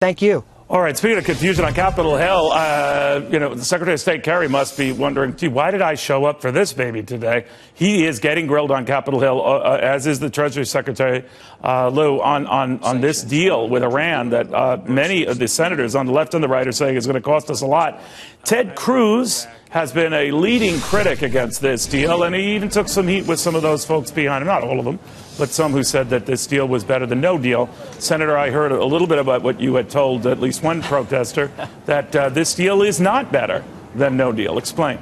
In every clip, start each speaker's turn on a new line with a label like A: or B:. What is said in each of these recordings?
A: Thank you.
B: All right, speaking of confusion on Capitol Hill, the Secretary of State Kerry must be wondering, gee, why did I show up for this baby today? He is getting grilled on Capitol Hill, as is the Treasury Secretary, Lou, on this deal with Iran that many of the senators on the left and the right are saying is going to cost us a lot. Ted Cruz has been a leading critic against this deal, and he even took some heat with some of those folks behind him, not all of them, but some who said that this deal was better than no deal. Senator, I heard a little bit about what you had told at least one protester, that this deal is not better than no deal. Explain.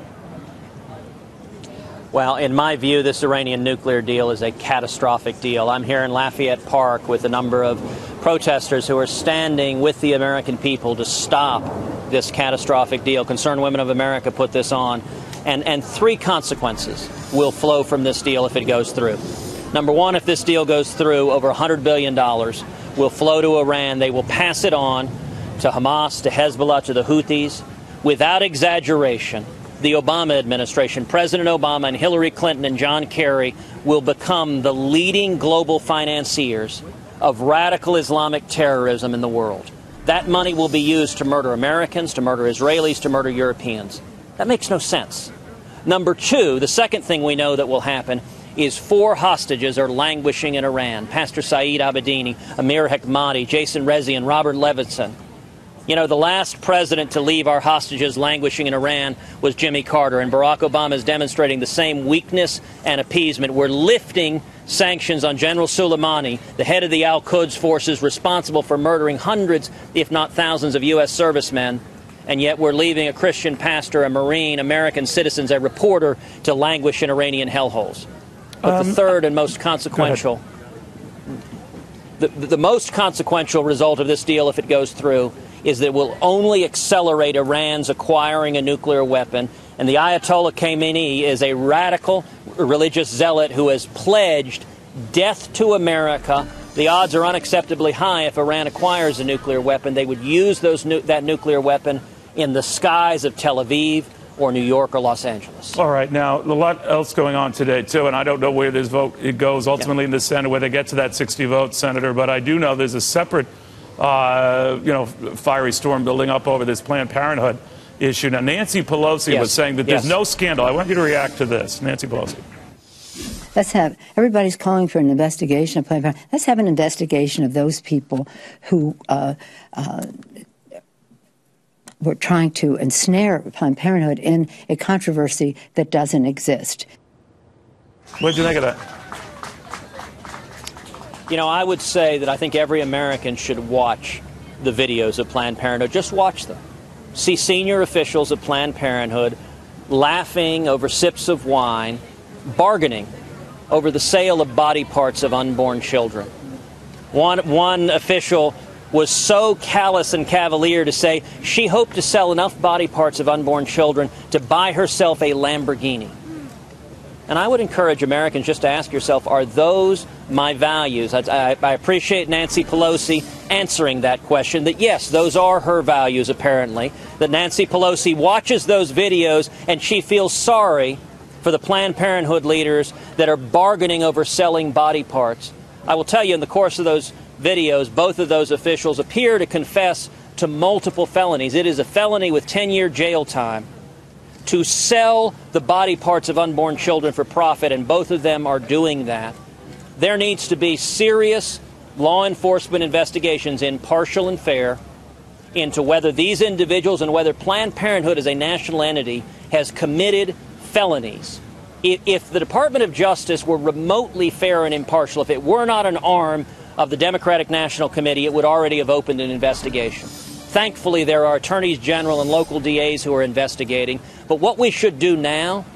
C: Well, in my view, this Iranian nuclear deal is a catastrophic deal. I'm here in Lafayette Park with a number of protesters who are standing with the American people to stop this catastrophic deal. Concerned Women of America put this on. And three consequences will flow from this deal if it goes through. Number one, if this deal goes through, over $100 billion will flow to Iran. They will pass it on to Hamas, to Hezbollah, to the Houthis. Without exaggeration, the Obama administration, President Obama and Hillary Clinton and John Kerry, will become the leading global financiers of radical Islamic terrorism in the world. That money will be used to murder Americans, to murder Israelis, to murder Europeans. That makes no sense. Number two, the second thing we know that will happen is 4 hostages are languishing in Iran. Pastor Saeed Abedini, Amir Hekmati, Jason Rezi, and Robert Levinson. You know, the last president to leave our hostages languishing in Iran was Jimmy Carter, and Barack Obama is demonstrating the same weakness and appeasement. We're lifting sanctions on General Soleimani, the head of the Al-Quds forces responsible for murdering hundreds, if not thousands, of U.S. servicemen. And yet we're leaving a Christian pastor, a Marine, American citizens, a reporter to languish in Iranian hellholes. But the third and most consequential, the most consequential result of this deal, if it goes through, is that it will only accelerate Iran's acquiring a nuclear weapon. And the Ayatollah Khamenei is a radical religious zealot who has pledged death to America. The odds are unacceptably high if Iran acquires a nuclear weapon. They would use that nuclear weapon in the skies of Tel Aviv or New York or Los Angeles.
B: All right. Now, a lot else going on today, too, and I don't know where this vote goes ultimately in the Senate, where they get to that 60 votes, Senator, but I do know there's a separate, fiery storm building up over this Planned Parenthood issue. Now, Nancy Pelosi was saying that there's no scandal. I want you to react to this. Nancy Pelosi.
D: Everybody's calling for an investigation of Planned Parenthood. Let's have an investigation of those people who were trying to ensnare Planned Parenthood in a controversy that doesn't exist.
B: What did you think of that?
C: You know, I would say that I think every American should watch the videos of Planned Parenthood. Just watch them. See senior officials of Planned Parenthood laughing over sips of wine, bargaining over the sale of body parts of unborn children. One official was so callous and cavalier to say she hoped to sell enough body parts of unborn children to buy herself a Lamborghini. And I would encourage Americans just to ask yourself, are those my values? I appreciate Nancy Pelosi answering that question, that yes, those are her values apparently, that Nancy Pelosi watches those videos and she feels sorry for the Planned Parenthood leaders that are bargaining over selling body parts. I will tell you, in the course of those videos, both of those officials appear to confess to multiple felonies. It is a felony with 10-year jail time to sell the body parts of unborn children for profit, and both of them are doing that. There needs to be serious law enforcement investigations, impartial and fair, into whether these individuals and whether Planned Parenthood as a national entity has committed felonies. If the Department of Justice were remotely fair and impartial, if it were not an arm of the Democratic National Committee, it would already have opened an investigation. Thankfully, there are attorneys general and local DAs who are investigating. But what we should do now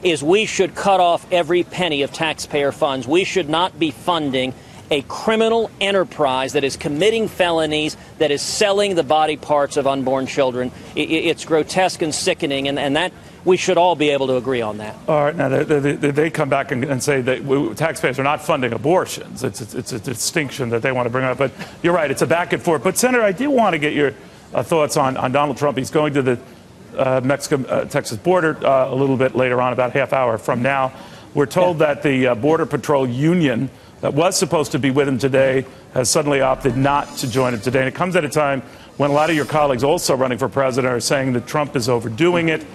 C: is we should cut off every penny of taxpayer funds. We should not be funding a criminal enterprise that is committing felonies, that is selling the body parts of unborn children. It's grotesque and sickening, and that we should all be able to agree on that.
B: All right. Now, they come back and say that taxpayers are not funding abortions. It's a distinction that they want to bring up. But you're right. It's a back and forth. But, Senator, I do want to get your thoughts on Donald Trump. He's going to the Mexico-Texas border a little bit later on, about half hour from now. We're told that the Border Patrol union that was supposed to be with him today has suddenly opted not to join him today. And it comes at a time when a lot of your colleagues also running for president are saying that Trump is overdoing it.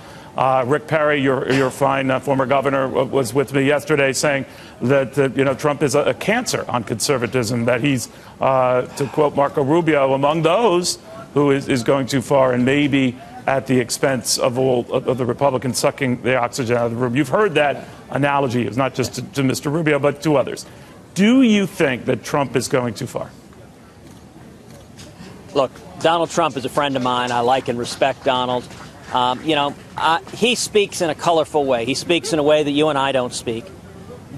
B: Rick Perry, your fine former governor, was with me yesterday saying that Trump is a cancer on conservatism, that he's, to quote Marco Rubio, among those who is going too far and maybe at the expense of the Republicans sucking the oxygen out of the room. You've heard that analogy. It's not just to Mr. Rubio, but to others. Do you think that Trump is going too far?
C: Look, Donald Trump is a friend of mine. I like and respect Donald. He speaks in a colorful way. He speaks in a way that you and I don't speak.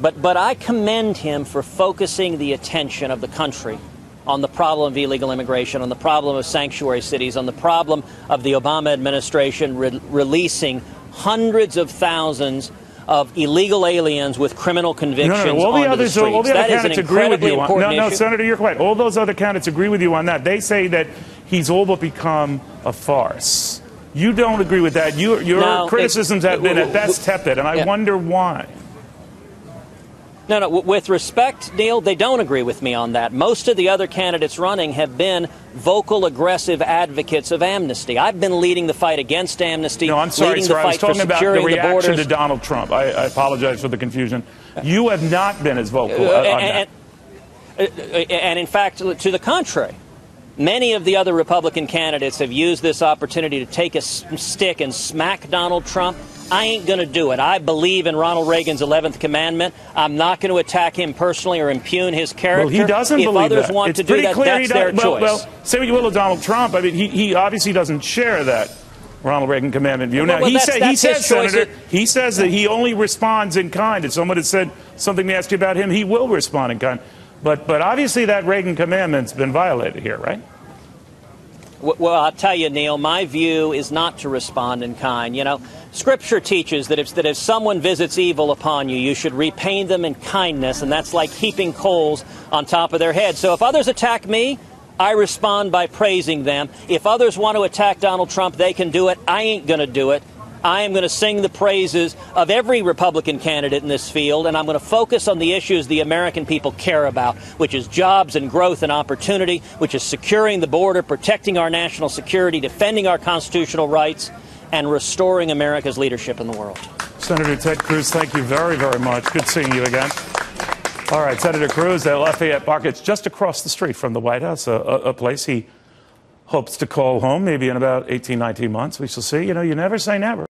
C: But I commend him for focusing the attention of the country on the problem of illegal immigration, on the problem of sanctuary cities, on the problem of the Obama administration releasing hundreds of thousands of illegal aliens with criminal convictions onto the streets.
B: All the other candidates agree with you on
C: that.
B: No, Senator, you're right. All those other candidates agree with you on that. They say that he's all but become a farce. You don't agree with that. Your criticisms have been at best tepid, and I wonder why.
C: No, with respect, Neil, they don't agree with me on that. Most of the other candidates running have been vocal, aggressive advocates of amnesty. I've been leading the fight against amnesty.
B: No, I'm sorry, sir. I was talking about the reaction to Donald Trump. I apologize for the confusion. You have not been as vocal on that.
C: And in fact, to the contrary. Many of the other Republican candidates have used this opportunity to take a stick and smack Donald Trump. I ain't going to do it. I believe in Ronald Reagan's 11th commandment. I'm not going to attack him personally or impugn his character.
B: Well, he doesn't believe that.
C: If others want to do that, that's their choice.
B: Well, say what you will of Donald Trump. I mean, he obviously doesn't share that Ronald Reagan commandment view. Now, he says, Senator, he says that he only responds in kind. If someone has said something nasty about him, he will respond in kind. But obviously that Reagan commandment's been violated here, right?
C: Well, I'll tell you, Neil, my view is not to respond in kind. Scripture teaches that if someone visits evil upon you, you should repay them in kindness, and that's like heaping coals on top of their head. So if others attack me, I respond by praising them. If others want to attack Donald Trump, they can do it. I ain't going to do it. I am going to sing the praises of every Republican candidate in this field, and I'm going to focus on the issues the American people care about, which is jobs and growth and opportunity, which is securing the border, protecting our national security, defending our constitutional rights, and restoring America's leadership in the world.
B: Senator Ted Cruz, thank you very, very much. Good seeing you again. All right, Senator Cruz at Lafayette Market's just across the street from the White House, a place he hopes to call home maybe in about 18, 19 months. We shall see. You never say never.